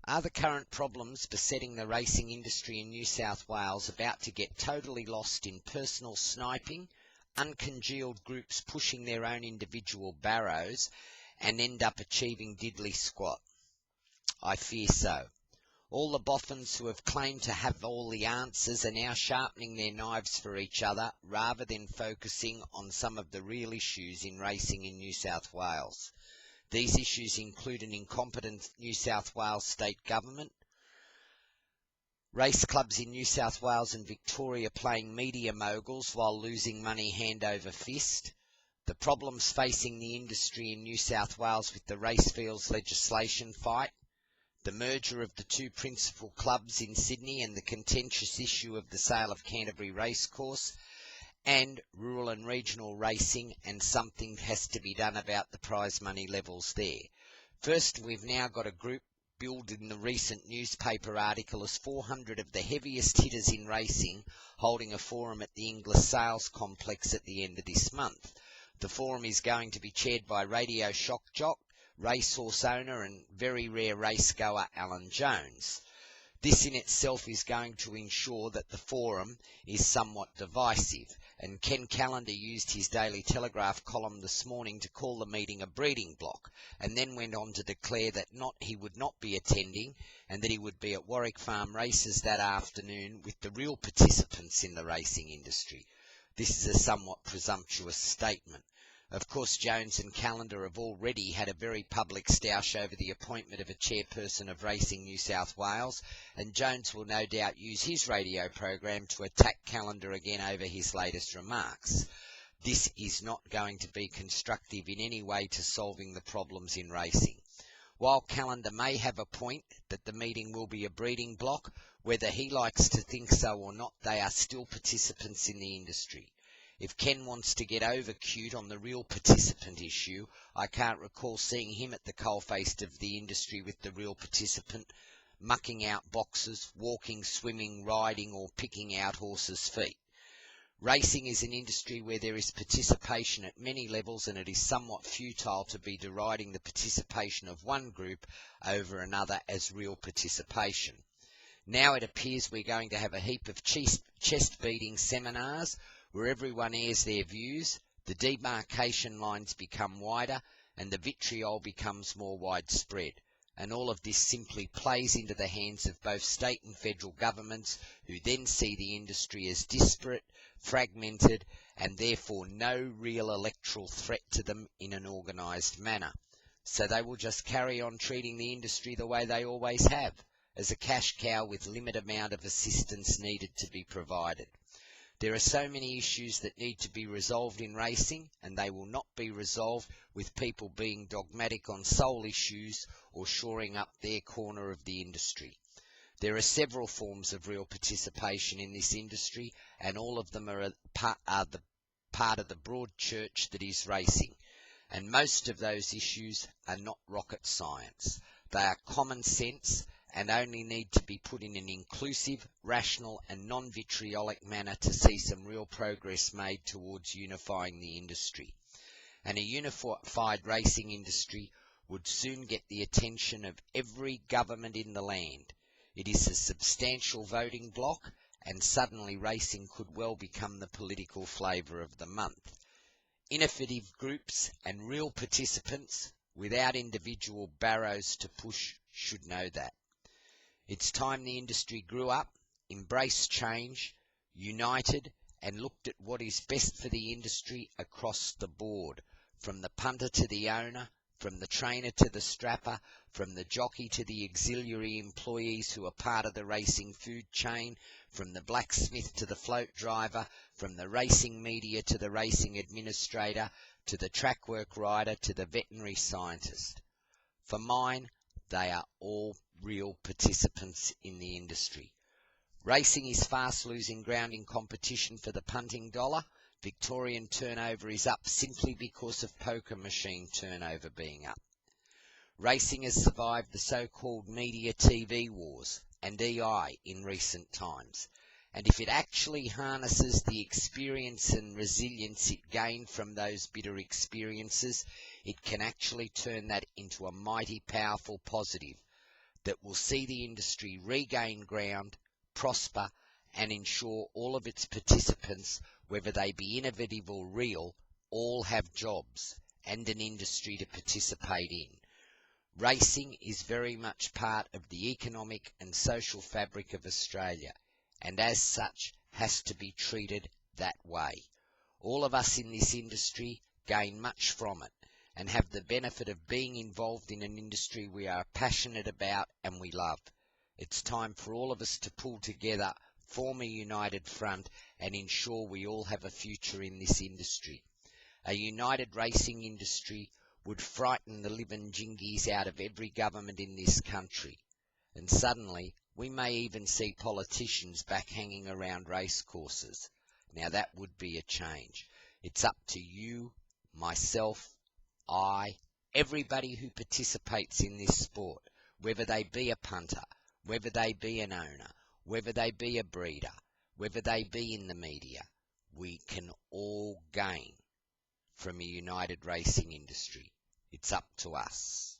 Are the current problems besetting the racing industry in New South Wales about to get totally lost in personal sniping, uncongealed groups pushing their own individual barrows, and end up achieving diddly squat? I fear so. All the boffins who have claimed to have all the answers are now sharpening their knives for each other rather than focusing on some of the real issues in racing in New South Wales. These issues include an incompetent New South Wales state government, race clubs in New South Wales and Victoria playing media moguls while losing money hand over fist, the problems facing the industry in New South Wales with the Racefields legislation fight, the merger of the two principal clubs in Sydney and the contentious issue of the sale of Canterbury Racecourse, and rural and regional racing, and something has to be done about the prize money levels there. First, we've now got a group billed in the recent newspaper article as 400 of the heaviest hitters in racing holding a forum at the Inglis Sales Complex at the end of this month. The forum is going to be chaired by radio shock jock, racehorse owner and very rare racegoer Alan Jones. This in itself is going to ensure that the forum is somewhat divisive, and Ken Callender used his Daily Telegraph column this morning to call the meeting a breeding block, and then went on to declare that he would not be attending and that he would be at Warwick Farm Races that afternoon with the real participants in the racing industry. This is a somewhat presumptuous statement. Of course, Jones and Callender have already had a very public stoush over the appointment of a chairperson of Racing New South Wales, and Jones will no doubt use his radio program to attack Callender again over his latest remarks. This is not going to be constructive in any way to solving the problems in racing. While Callender may have a point that the meeting will be a breeding block, whether he likes to think so or not, they are still participants in the industry. If Ken wants to get over cute on the real participant issue, I can't recall seeing him at the coalface of the industry with the real participant, mucking out boxes, walking, swimming, riding or picking out horses' feet. Racing is an industry where there is participation at many levels, and it is somewhat futile to be deriding the participation of one group over another as real participation. Now it appears we're going to have a heap of chest-beating seminars where everyone airs their views, the demarcation lines become wider, and the vitriol becomes more widespread. And all of this simply plays into the hands of both state and federal governments, who then see the industry as disparate, fragmented, and therefore no real electoral threat to them in an organised manner. So they will just carry on treating the industry the way they always have, as a cash cow with limited amount of assistance needed to be provided. There are so many issues that need to be resolved in racing, and they will not be resolved with people being dogmatic on sole issues or shoring up their corner of the industry. There are several forms of real participation in this industry, and all of them are part of the broad church that is racing. And most of those issues are not rocket science. They are common sense and only need to be put in an inclusive, rational and non-vitriolic manner to see some real progress made towards unifying the industry. And a unified racing industry would soon get the attention of every government in the land. It is a substantial voting bloc, and suddenly racing could well become the political flavour of the month. Innovative groups and real participants, without individual barrows to push, should know that. It's time the industry grew up, embraced change, united, and looked at what is best for the industry across the board, from the punter to the owner, from the trainer to the strapper, from the jockey to the auxiliary employees who are part of the racing food chain, from the blacksmith to the float driver, from the racing media to the racing administrator, to the track work rider to the veterinary scientist. For mine, they are all real participants in the industry. Racing is fast losing ground in competition for the punting dollar. Victorian turnover is up simply because of poker machine turnover being up. Racing has survived the so-called media TV wars and EI in recent times. And if it actually harnesses the experience and resilience it gained from those bitter experiences, it can actually turn that into a mighty powerful positive. that will see the industry regain ground, prosper, and ensure all of its participants, whether they be innovative or real, all have jobs and an industry to participate in. Racing is very much part of the economic and social fabric of Australia, and as such has to be treated that way. All of us in this industry gain much from it, and have the benefit of being involved in an industry we are passionate about and we love. It's time for all of us to pull together, form a united front, and ensure we all have a future in this industry. A united racing industry would frighten the living jingies out of every government in this country, and suddenly we may even see politicians back hanging around racecourses. Now that would be a change. It's up to you, myself, everybody who participates in this sport, whether they be a punter, whether they be an owner, whether they be a breeder, whether they be in the media, we can all gain from a united racing industry. It's up to us.